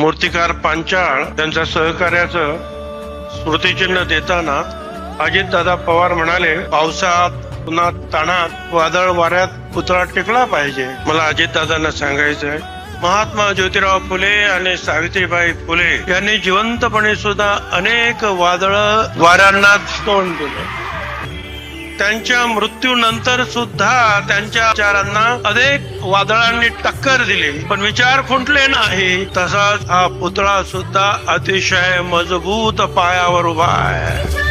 मूर्तिकार पांचाळ त्यांच्या सहकार्याचं स्मृतिचिन्ह देताना अजितदादा पवार म्हणाले, पावसात पुन्हा ताणात वादळ वाऱ्यात पुतळा टेकला पाहिजे. मला अजितदादांना सांगायचं आहे, महात्मा ज्योतिराव फुले आणि सावित्रीबाई फुले यांनी जिवंतपणे सुद्धा अनेक वादळ वाऱ्यांना तोंड दिलं. त्यांच्या मृत्यूनंतर सुद्धा त्यांच्या विचारांना अनेक वादळांनी टक्कर दिली, पण विचार खुंटले नाही. तसाच हा पुतळा सुद्धा अतिशय मजबूत पायावर उभा आहे.